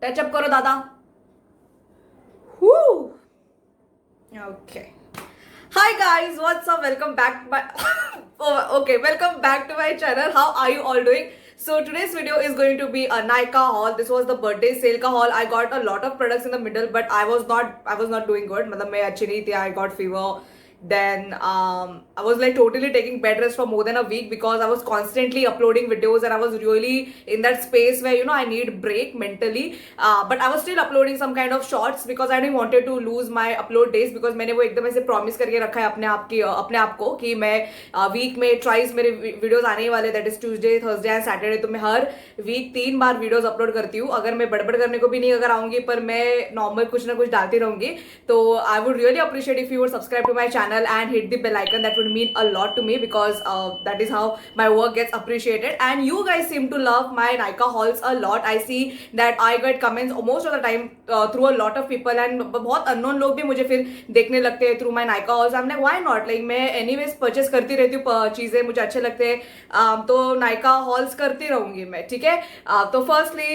Touch up करो दादा. Whoo. Okay. Hi guys, what's up? Welcome back to my welcome back to my channel. How are you all doing? So today's video is going to be a Nykaa haul. This was the birthday sale ka haul. I got a lot of products in the middle, but I was not doing good. मतलब मैं अच्छी नहीं थी. I got fever. Then I was like totally taking bed rest for more than a week because I was constantly uploading videos and I was really in that space where I need break mentally. But I was still uploading some kind of shorts because I didn't wanted to lose my upload days because मैंने वो एकदम ऐसे promise करके रखा है अपने आप को कि मैं week में twice मेरे videos आने ही वाले, that is Tuesday, Thursday and Saturday. तो मैं हर week 3 बार videos upload करती हूँ. अगर मैं बड़बड़ करने को भी नहीं अगर आऊंगी पर मैं normal कुछ ना कुछ डालती रहूंगी. तो I would really appreciate if you would subscribe to my channel and hit the bell icon. That would mean a lot to me because that is how my work gets appreciated. And you guys seem to love my Nykaa hauls a lot. I see that I get comments most of the time through a lot of people and बहुत unknown लोग भी मुझे फिर देखने लगते हैं through my Nykaa hauls. I'm like, why not? Like मैं anyways purchase करती रहती हूँ चीजें, मुझे अच्छे लगते हैं, तो Nykaa hauls करती रहूंगी मैं. ठीक है. तो firstly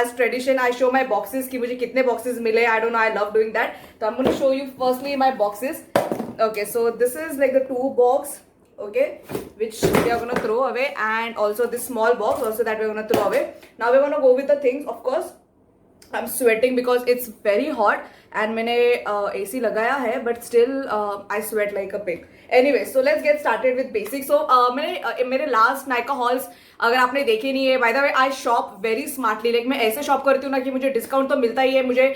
as tradition I show my boxes कि मुझे कितने boxes मिले. I don't know, I love doing that. तो I'm going to show you firstly my boxes. Okay, so this is like the 2 box, okay, which we are gonna throw away, and also this small box also that we're gonna throw away. Now we're gonna go with the things. Of course I'm sweating because it's very hot and मैंने AC लगाया है, but still I sweat like a pig. Anyway, so let's get started with basics. So मैंने मेरे last Nykaa hauls अगर आपने देखे नहीं है, bye the way I shop very smartly. Like मैं ऐसे शॉप करती हूँ ना कि मुझे डिस्काउंट तो मिलता ही है, मुझे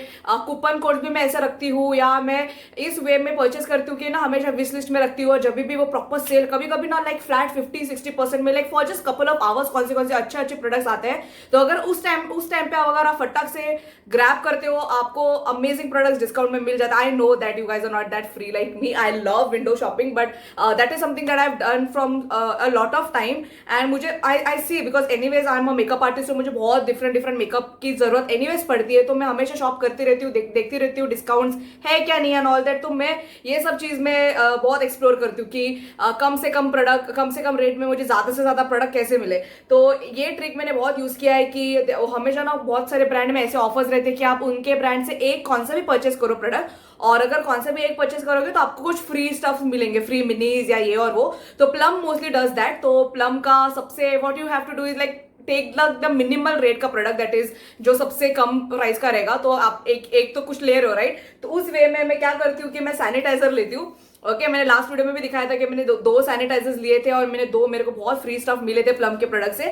कूपन कोड भी मैं ऐसे रखती हूँ, या मैं इस वे में परचेस करती हूँ कि ना हमेशा विश लिस्ट में रखती हूँ. और जब भी वो प्रॉपर सेल, कभी कभी ना लाइक फ्लैट 50-60% में, like for just couple of hours कौन से अच्छे प्रोडक्ट्स आते हैं. तो अगर उस टाइम पे अगर आप फटाक से ग्रैब करते हो, आपको अमेजिंग प्रोडक्ट्स डिस्काउंट में मिल जाता है. I know that you guys are not that free like me. I love window shopping, but that is something that I have done from a lot of time. And मुझे I see because anyways I am a makeup artist, तो मुझे बहुत different makeup की जरूरत anyways पड़ती है. तो मैं हमेशा शॉप करती रहती हूँ, देखती रहती हूँ डिस्काउंट्स है क्या नहीं एंड ऑल दैट. तो मैं ये सब चीज में बहुत एक्सप्लोर करती हूँ कि कम से कम प्रोडक्ट, कम से कम रेट में मुझे ज्यादा से ज्यादा प्रोडक्ट कैसे मिले. तो ये ट्रिक मैंने बहुत यूज किया है कि हमेशा ना बहुत सारे ब्रांड में ऐसे ऑफर्स रहते हैं कि आप उनके ब्रांड से एक कौन सा भी परचेस करो प्रोडक्ट, और अगर कौन सा भी एक परचेस करोगे तो आपको कुछ फ्री स्टफ मिलेंगे, फ्री मिनीज या ये और वो. तो प्लम मोस्टली डज दैट. तो प्लम का सबसे what you have to do is like take the minimal rate का प्रोडक्ट, दैट इज जो सबसे कम प्राइस का रहेगा. तो आप एक तो कुछ ले रहे हो राइट. तो उस वे में मैं क्या करती हूँ कि मैं सैनिटाइजर लेती हूँ. ओके, मैंने लास्ट वीडियो में भी दिखाया था कि मैंने दो सैनिटाइजर्स लिए थे और मेरे को बहुत फ्री स्टफ मिले थे प्लम के प्रोडक्ट से.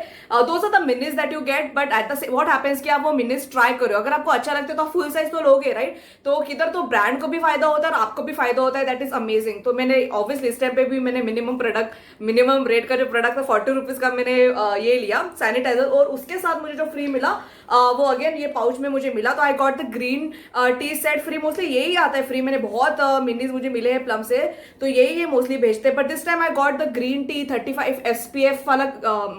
Those are the minis that you get, but at the what happens कि आप वो मिनीज ट्राई करो. अगर आपको अच्छा लगता है तो आप फुल साइज तो लोगे राइट. तो किधर तो ब्रांड को भी फायदा होता है और आपको भी फायदा होता है. That is amazing. तो मैंने ऑब्वियसली इस टाइम पे भी मैंने मिनिमम रेट का जो प्रोडक्ट था 40 रुपीज का मैंने ये लिया सैनिटाइजर. और उसके साथ मुझे जो फ्री मिला वो अगेन ये पाउच में मुझे मिला. तो आई got the green tea set free. Mostly यही आता है फ्री. मैंने बहुत मिनीज मुझे मिले हैं प्लम से, तो यही ये मोस्टली भेजते हैं. But this time I got the green tea 35 SPF वाला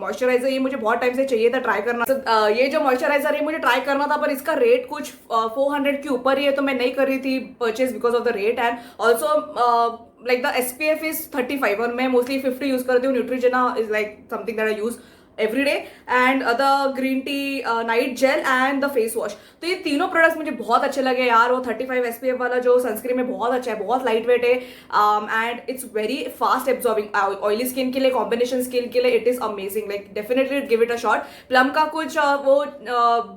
मॉइस्चराइजर. ये मुझे बहुत टाइम से चाहिए था ट्राई करना. ये जो मॉइस्चराइजर है मुझे ट्राई करना था, पर इसका रेट कुछ 400 के ऊपर ही है, तो मैं नहीं कर रही थी purchase because of the rate. And also like the SPF is 35 और मैं मोस्टली 50 यूज करती हूँ. Neutrogena is like something that I use every day, and the green tea night gel and the face wash. तो ये तीनों products मुझे बहुत अच्छे लगे यार. वो 35 SPF वाला जो सनस्क्रीन में बहुत अच्छा है, बहुत लाइट वेट है, and it's very fast absorbing. Oily skin के लिए, कॉम्बिनेशन स्किन के लिए it is amazing. Like definitely give it a shot. Plum का कुछ वो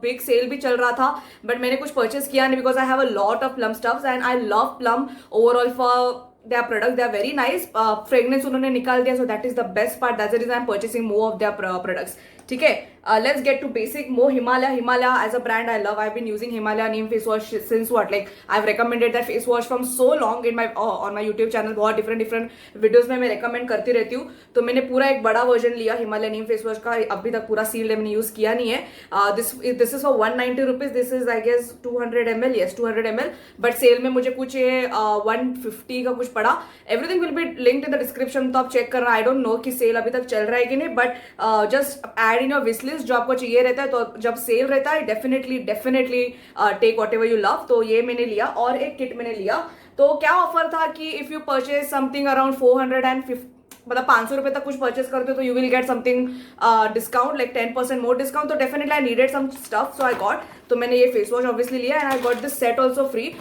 बिग सेल भी चल रहा था, बट मैंने कुछ परचेस किया नहीं because I have a lot of plum stuffs and I love plum overall for their products. They are very nice. Fragrance उन्होंने निकाल दिया, so that is the best part. That's the reason I'm purchasing more of their products. ठीक है. Let's get to basic. More Himalaya as a brand I love. I've been using Himalaya neem face wash since what, like I've recommended that face wash from so long in my on my YouTube channel. बहुत different videos में मैं recommend करती रहती हूँ. तो मैंने पूरा एक बड़ा वर्जन लिया Himalaya neem face wash का. अभी तक पूरा सील्ड है, मैंने यूज किया नहीं है. This is for 190 rupees. This is I guess 200 ml. Yes, 200 ml. But cell में मुझे कुछ 150 का कुछ पड़ा. Everything will be linked in the description. तो आप चेक करना. I don't know कि सेल अभी तक चल रहा है कि नहीं, but just add in your wish list जो आपको चाहिए रहता है. तो जब सेल रहता है definitely take whatever you love. तो ये मैंने लिया और एक किट मैंने लिया. तो क्या ऑफर था कि if you purchase something around 450, मतलब 500 रुपए तक कुछ परचेस करते हो तो you will get something discount, like 10% more discount. तो definitely I needed some stuff, so I got. तो मैंने ये फेस वॉश ऑब्वियसली लिया and I got this set also free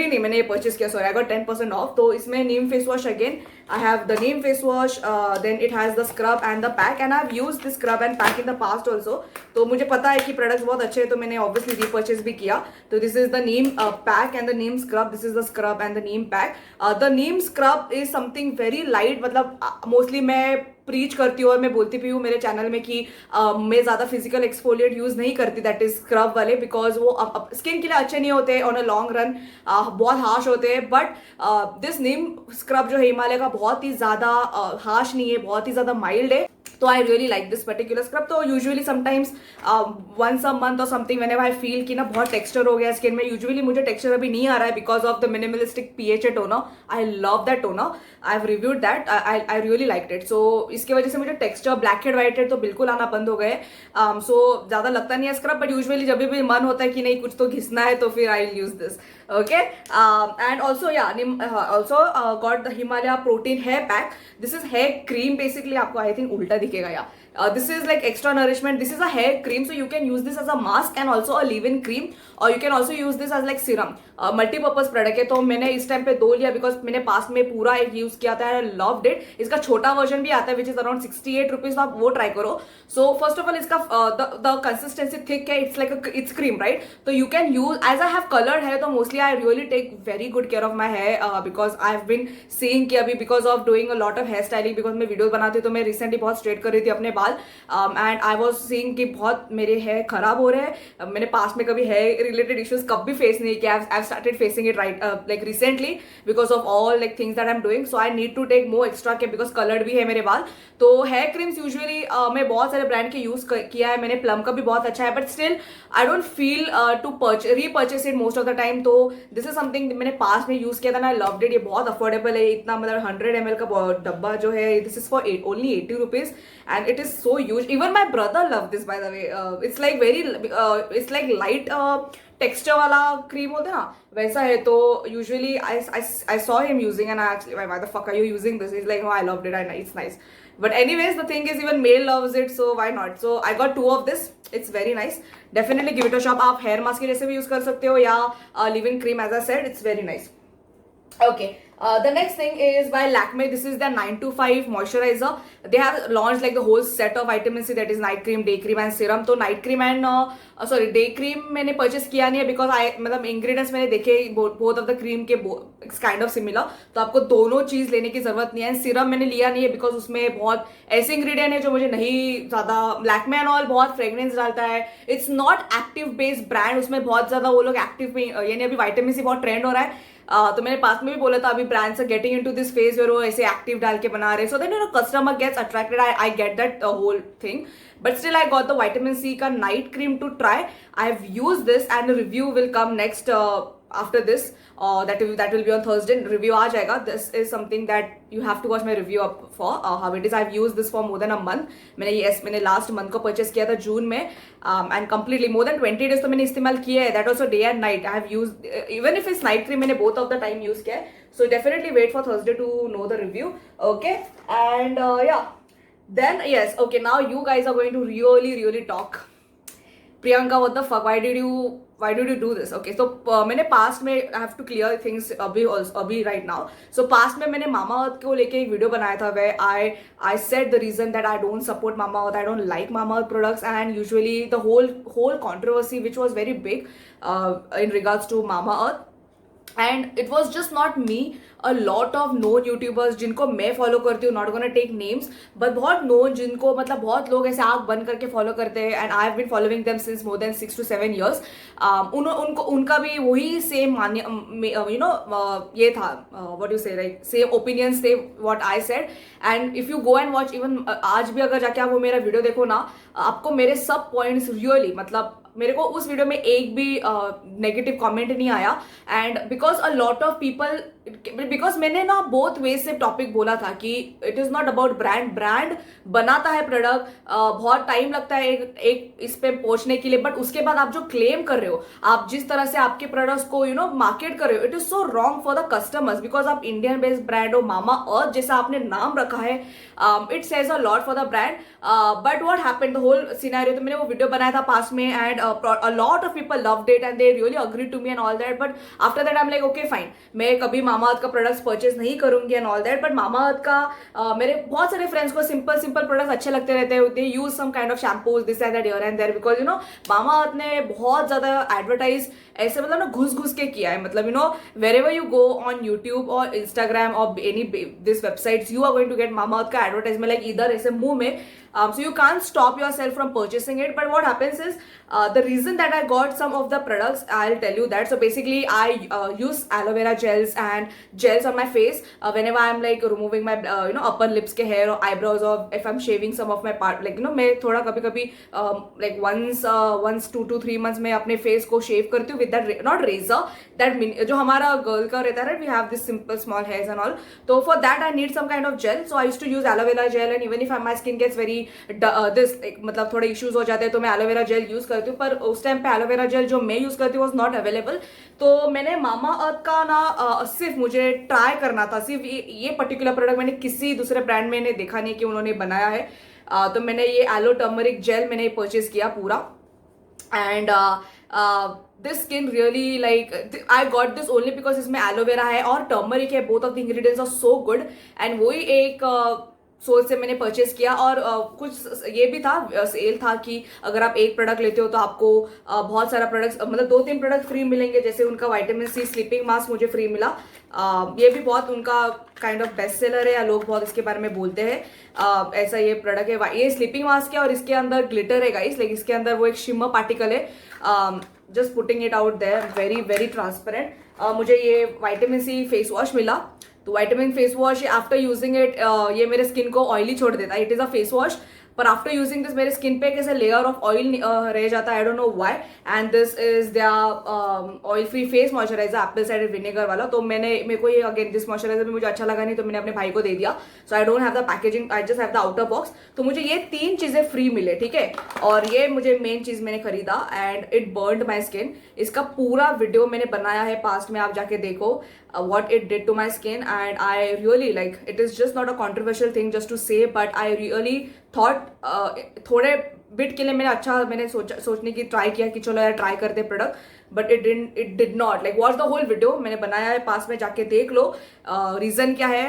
नहीं, मैंने ये परचेज किया, सॉरी, आई गॉट 10% ऑफ. तो इसमें neem face wash again, I have the neem face wash, then it has the scrub and the pack, and I've used this scrub and pack in the past also. तो मुझे पता है कि products बहुत अच्छे हैं, तो मैंने ऑब्वियसली रीपर्चेज भी किया. तो this is the Neem pack and the Neem scrub, this is the scrub and the Neem pack. The Neem scrub is something very light, मतलब मोस्टली मैं प्रीच करती हूँ और मैं बोलती भी हूँ मेरे चैनल में कि मैं ज़्यादा फिजिकल एक्सफोलिएट यूज़ नहीं करती, दैट इज स्क्रब वाले, बिकॉज वो स्किन के लिए अच्छे नहीं होते ऑन अ लॉन्ग रन, बहुत हार्श होते हैं. बट दिस नीम स्क्रब जो है हिमालय का बहुत ही ज़्यादा हार्श नहीं है, बहुत ही ज़्यादा माइल्ड है. तो I really like this particular scrub. तो usually sometimes once a month और समथिंग व्हेनेवर आई फील कि ना बहुत टेक्सचर हो गया स्किन में, यूजुअली मुझे टेक्सचर अभी नहीं आ रहा है because of the minimalistic PHA toner. I love that toner, I have reviewed that, I really liked it. So इसकी वजह से मुझे texture black head white head तो बिल्कुल आना बंद हो गए. सो ज़्यादा लगता नहीं है स्क्रब, बट यूजुअली जब भी मन होता है कि नहीं कुछ तो घिसना है तो फिर I use this. Okay, and also yeah, also got the Himalaya protein hair pack. This is hair cream basically. आपको I think उल्टा दिखेगा या. This is like extra nourishment. This is a hair cream, so you can use this as a mask and also a leave-in cream, or you can also use this as like serum. Multi-purpose product है, तो मैंने इस time पे 2 लिया because मैंने पास में पूरा एक यूज किया था एंड लव्ड इट. इसका छोटा वर्जन भी आता है विच इज अराउंड 68 रुपीज, आप वो ट्राई करो. सो फर्स्ट ऑफ ऑल इसका द कंसिस्टेंसी थिक है, it's like it's cream right. तो you can use as I have coloured है, तो mostly I really take very good care of my hair because I have been seeing कि अभी because of doing a lot of hair styling, because मैं video बनाती हूँ तो मैं recently बहुत स्ट्रेट कर रही थी अपने बाल एंड आई वॉज सीइंग कि बहुत मेरे हेयर खराब हो रहे हैं. मैंने पास में कभी हेयर रिलेटेड इश्यूज कब भी फेस नहीं किया. I started facing it right like recently because of all like things that I'm doing, so I need to take more extra care because colored भी है मेरे बाल. तो हेयर क्रीम्स यूजुअली मैं बहुत सारे ब्रांड के यूज किया है मैंने, प्लम का भी बहुत अच्छा है, but still I don't feel to repurchase it most of the time. तो दिस इज समथिंग मैंने पास में यूज किया था ना, आई लव्ड इट. ये बहुत अफोर्डेबल है, इतना मतलब 100 ml का डब्बा जो है, this is for only 80 rupees and it is so use. Even my brother love this by the way. It's like very it's like light texture वाला क्रीम होता है ना, वैसा है. तो usually I saw him using and I actually why the fuck are you using this. Is like no, I loved it and it's nice. But anyways, the thing is even male loves it, so why not? So I got 2 of this. It's very nice. Definitely give it a shot. आप hair mask के जैसे भी use कर सकते हो या leave in cream, as I said, it's very nice. Okay, the next thing is by Lakme. This is the 925 moisturizer. They have launched like the whole set of vitamin C, that is night cream, day cream and serum. तो night cream and day cream मैंने purchase किया नहीं है because मतलब ingredients मैंने देखे both of the cream के it's kind of similar. तो आपको दोनों चीज लेने की जरूरत नहीं है. सीरम मैंने लिया नहीं है because उसमें बहुत ऐसे इंग्रेडिएंट है जो मुझे नहीं ज्यादा. Lakme and all बहुत फ्रेग्रेंस डालता है. It's not active based brand, उसमें बहुत ज्यादा वो लोग एक्टिव में, यानी अभी विटामिन सी बहुत ट्रेंड हो रहा है. तो मैंने पास में भी बोला था अभी brands are getting into this phase where वो ऐसे एक्टिव डाल के बना रहे, so then you know customer gets attracted. I get that whole thing, but still I got the vitamin C का night cream to try. I have use this and review will come next after this. That will be on Thursday. Review आ जाएगा. This is something that you have to watch my review up for how it is. I've used this for more than a month. मैंने last month को purchase किया था जून में and completely more than 20 days तो मैंने इस्तेमाल किया है. That also day and night I have used, even if it's night cream मैंने both of the time use किया है. So definitely wait for Thursday to know the review. Okay, and yeah, then yes, okay, now you guys are going to really talk. Priyanka, what the fuck? Why did you do this? Okay, so मैंने past में I have to clear things अभी right now. So past में मैंने Mamaearth को लेके एक video बनाया था where I said the reason that I don't support Mamaearth, I don't like Mamaearth products, and usually the whole controversy which was very big in regards to Mamaearth. And it was just not me, a lot of known YouTubers जिनको मैं follow करती हूँ, not gonna take names, but बहुत known जिनको मतलब बहुत लोग ऐसे आँख बंद करके फॉलो करते हैं and I have been following them since more than 6 to 7 years. उनका भी वही सेम यू नो ये था, व्हाट यू से, लाइक सेम ओपिनियंस थे what I said. And if you go and watch, even आज भी अगर जाके आप वो मेरा वीडियो देखो ना, आपको मेरे सब पॉइंट्स रियली, मतलब मेरे को उस वीडियो में एक भी नेगेटिव कमेंट नहीं आया. And because a lot of people because मैंने ना बोथ वे से टॉपिक बोला था कि it is not about brand बनाता है प्रोडक्ट, बहुत टाइम लगता है एक इस पे पहुंचने के लिए, बट उसके बाद आप जो क्लेम कर रहे हो, आप जिस तरह से आपके प्रोडक्ट्स को मार्केट कर रहे हो, it is so wrong for the customers, because आप इंडियन बेस्ड ब्रांड हो, मामा अर्थ जैसा आपने नाम रखा है, it says a lot for the brand. But what happened the whole scenario, तो मैंने वो वीडियो बनाया था पास में, and a lot of people loved it and they really agree to me and all that. But after that I am like okay fine, मैं कभी मामा अर्थ का प्रोडक्ट्स परचेज नहीं करूंगी एंड ऑल दैट. बट मामा अर्थ का मेरे बहुत सारे फ्रेंड्स को सिंपल प्रोडक्ट्स अच्छे लगते रहते हैं, they use some kind of shampoos this and that here and there, because Mamaearth ने बहुत ज्यादा एडवर्टाइज ऐसे मतलब ना घुस के किया है, मतलब wherever you go on YouTube or Instagram or any this websites, you are going to get मामा अर्थ का एडवर्टाइजमेंट लाइक इधर ऐसे मुंह में. So you can't stop yourself from purchasing it. But what happens is the reason that I got some of the products, I'll tell you that. So basically I use aloe vera gels and gels on my face whenever I'm like removing my upper lips के hair or eyebrows, or if I'm shaving some of my part, like मैं थोड़ा कभी like once 2 to 3 months में अपने face को shave करती हूँ with that not razor, that जो हमारा girl का रहता है, we have this simple small hairs and all. So for that I need some kind of gel. So I used to use aloe vera gel, and even if my skin gets very मतलब थोड़े issues हो जाते हैं तो मैं aloe vera gel use करती हूँ, पर उस टाइम पे एलोवेरा जेल जो मैं यूज करती हूँ वॉज नॉट अवेलेबल. तो मैंने मामा अर्थ का ना सिर्फ मुझे ट्राई करना था, सिर्फ ये पर्टिकुलर प्रोडक्ट मैंने किसी दूसरे ब्रांड में ने देखा नहीं कि उन्होंने बनाया है. तो मैंने ये एलो टर्मरिक जेल मैंने परचेज किया पूरा, and this skin really like I got this only because इसमें एलोवेरा है और टर्मरिक है, both of the ingredients are so good, and वही एक सोच से मैंने परचेस किया. और कुछ ये भी था, सेल था कि अगर आप एक प्रोडक्ट लेते हो तो आपको बहुत सारा प्रोडक्ट्स, मतलब 2-3 प्रोडक्ट फ्री मिलेंगे. जैसे उनका विटामिन सी स्लीपिंग मास्क मुझे फ्री मिला, ये भी बहुत उनका काइंड ऑफ बेस्ट सेलर है, या लोग बहुत इसके बारे में बोलते हैं. ऐसा ये प्रोडक्ट है, ये स्लीपिंग मास्क है और इसके अंदर ग्लिटर है गाइस, लाइक इसके अंदर वो एक शिमर पार्टिकल है. Just putting it out there, very very transparent. मुझे ये विटामिन सी फेस वॉश मिला. तो vitamin face wash after using it ये मेरे स्किन को ऑयली छोड़ देता है. It is a face wash, पर आफ्टर यूजिंग दिस मेरे स्किन पे कैसे लेयर ऑफ ऑयल रह जाता है, I don't know why. And this is the oil free face moisturiser apple cider vinegar वाला. तो मेरे को ये अगेन दिस मॉइस्चराइजर भी मुझे अच्छा लगा नहीं, तो मैंने अपने भाई को दे दिया. So I don't have the packaging, I just have the outer box. तो मुझे ये 3 चीजें फ्री मिले, ठीक है. और ये मुझे मेन चीज मैंने खरीदा, and it burned my skin. इसका पूरा वीडियो मैंने बनाया है पास्ट में, आप जाके देखो what it did to my skin, and I really like, it is just not a controversial thing just to say, but I really thought थोड़े बिट के लिए मैंने सोचने की ट्राई किया कि चलो यार ट्राई करते product, but it did not. Like watch the whole video, मैंने बनाया है, पास में जाके देख लो. रीजन क्या है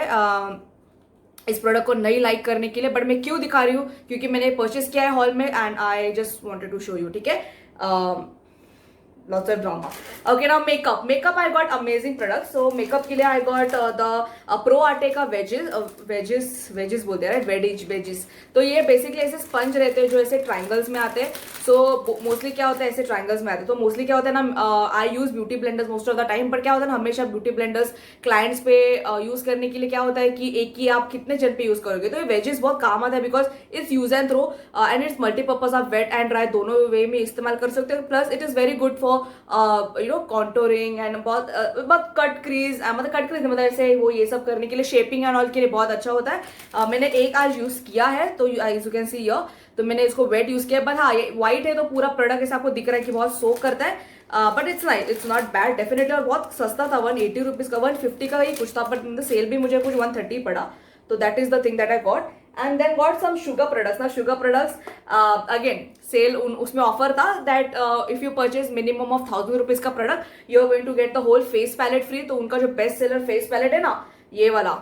इस प्रोडक्ट को नहीं लाइक करने के लिए, बट मैं क्यों दिखा रही हूँ, क्योंकि मैंने परचेस किया है हॉल में, and I just wanted to show you, ठीक है. Lots of drama. Okay, now makeup. Makeup I got amazing products. So makeup के लिए I got the Pro Arte का wedges बोलते हैं, right? Wedges. तो ये बेसिकली ऐसे स्पंज रहते हैं जो ऐसे ट्राइंगल्स में आते हैं. सो मोस्टली क्या होता है, ऐसे ट्राइंगल्स में आते हैं. तो मोस्टली क्या होता है ना, I use beauty blenders most of the time, पर क्या होता है ना, हमेशा ब्यूटी ब्लेंडर्स क्लाइंट्स पे यूज करने के लिए क्या होता है कि एक ही आप कितने जन पे यूज करोगे. तो ये वेजेस बहुत काम आता है, because it's use and throw, and it's multipurpose. आप वेट एंड ड्राई दोनों वे में इस्तेमाल कर सकते हो. Plus it is very good for contouring and बहुत कट क्रीज, मतलब कट क्रीज मतलब ऐसे वो ये सब करने के लिए, शेपिंग एंड ऑल के लिए बहुत अच्छा होता है. मैंने एक आज यूज किया है, तो as you can see here, तो मैंने इसको वेट यूज किया. बट हाँ, ये व्हाइट है तो पूरा प्रोडक्ट ऐसा आपको दिख रहा है कि बहुत सोक करता है, but it's not bad definitely. और बहुत सस्ता था, 180 रुपीज का, 150 का ही कुछ था, बट सेल भी मुझे कुछ 130 पड़ा. तो that is the thing that I got. And then got some sugar products. Now sugar products again sale उसमें ऑफर था that if you purchase minimum of 1000 rupees का product you are going to get the whole face palette free. तो उनका जो best seller face palette है ना, ये वाला,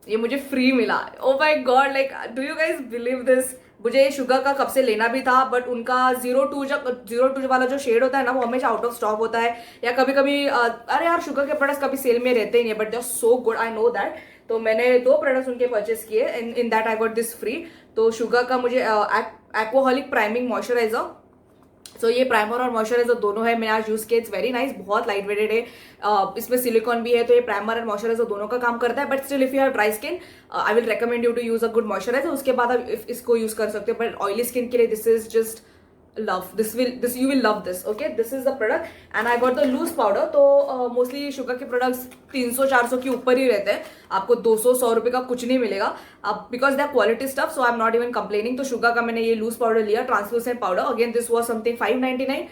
ये मुझे फ्री मिला. Oh my god, like do you guys believe this? मुझे शुगर का कब से लेना भी था, बट उनका 02 वाला जो शेड होता है ना, वो हमेशा आउट ऑफ स्टॉक होता है, या कभी कभी अरे यार शुगर के प्रोडक्ट्स कभी सेल में रहते ही नहीं, but they are so good, I know that. तो मैंने 2 प्रोडक्ट्स उनके परचेस किए, in that I got this free. तो शुगर का मुझे एक्वाहॉलिक प्राइमिंग मॉइस्चराइजर, सो ये प्राइमर और मॉइस्चराइजर दोनों है, मैंने आज यूज किया. इट्स वेरी नाइस, बहुत लाइट वेटेड है, इसमें सिलिकॉन भी है, तो ये प्राइमर एंड मॉइस्चराइजर दोनों का काम करता है. But still if you have dry skin I will recommend you to use a good moisturiser. उसके बाद आप इसको यूज कर सकते हो, बट ऑयली स्किन के लिए this is just love this you will love this. Okay, this is the product and I got the loose powder. तो मोस्टली शुगर के प्रोडक्ट्स 300-400 के ऊपर ही रहते हैं, आपको 200-100 रुपए का कुछ नहीं मिलेगा आप, because they are quality stuff. So I am not even complaining. तो शुगर का मैंने ये लूज पाउडर लिया, translucent powder. Again this was something 599,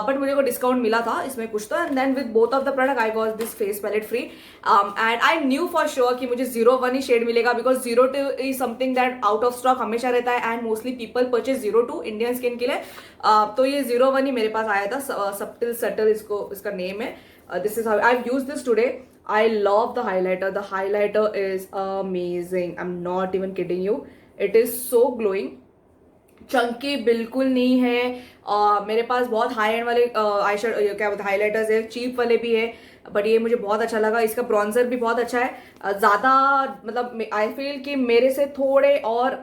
but मुझे को डिस्काउंट मिला था इसमें कुछ तो. And then with both of the product I got this face palette free. And I knew for sure कि मुझे 01 ही शेड मिलेगा, because 02 is something that out of stock हमेशा रहता है and mostly people purchase 02 Indian skin के लिए. तो ये 01 ही मेरे पास आया था. सबटिल सटल इसको इसका नेम है. This is how I've used this today. I love the highlighter. The highlighter is amazing. I'm not even kidding you. It is so glowing. Chunky बिल्कुल नहीं है. मेरे पास बहुत हाई एंड वाले आई शेड क्या बोलते हैं हाईलाइटर्स है, चीप वाले भी है, बट ये मुझे बहुत अच्छा लगा. इसका ब्रॉन्जर भी बहुत अच्छा है. ज़्यादा मतलब आई फील कि मेरे से थोड़े और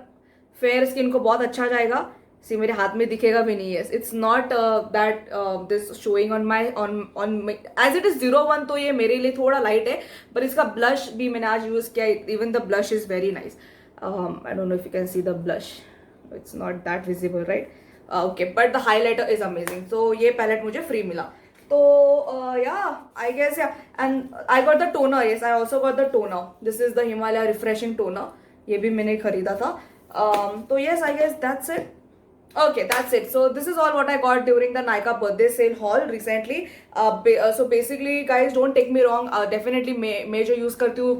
फेयर स्किन को बहुत अच्छा जाएगा. सी मेरे हाथ में दिखेगा भी नहीं है. It's not that this showing on my on as it is 01. तो ये मेरे लिए थोड़ा लाइट है, पर इसका ब्लश भी मैंने आज यूज़ किया. Even the blush is very nice. I don't know if you can see the blush, it's not that visible right. Okay, but the highlighter is amazing. तो ये पैलेट मुझे फ्री मिला. तो yeah I guess yeah and I got the toner. Yes, I also got the toner. This is the Himalaya refreshing toner. ये भी मैंने खरीदा था. तो yes, I guess that's it. Okay, that's it. So this is all what I got during the Nykaa birthday sale haul recently. So basically guys, don't take me wrong. Definitely मैं जो use करती हूँ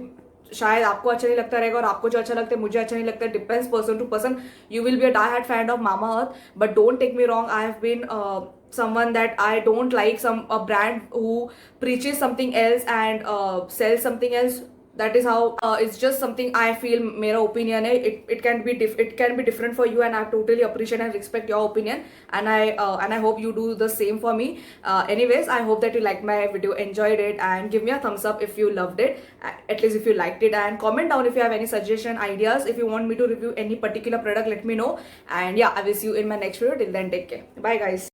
शायद आपको अच्छा नहीं लगता रहेगा और आपको जो अच्छा लगता है मुझे अच्छा नहीं लगता. Depends person to person. You will be a die-hard fan of Mamaearth, but don't take me wrong. I have been someone that I don't like a brand who preaches something else and sells something else. That is how it's just something I feel. मेरा opinion है. It can be different for you and I totally appreciate and respect your opinion and I hope you do the same for me. Anyways, I hope that you liked my video, enjoyed it, and give me a thumbs up if you loved it, at least if you liked it, and comment down if you have any suggestion ideas. If you want me to review any particular product, let me know. And yeah, I will see you in my next video. Till then, take care. Bye guys.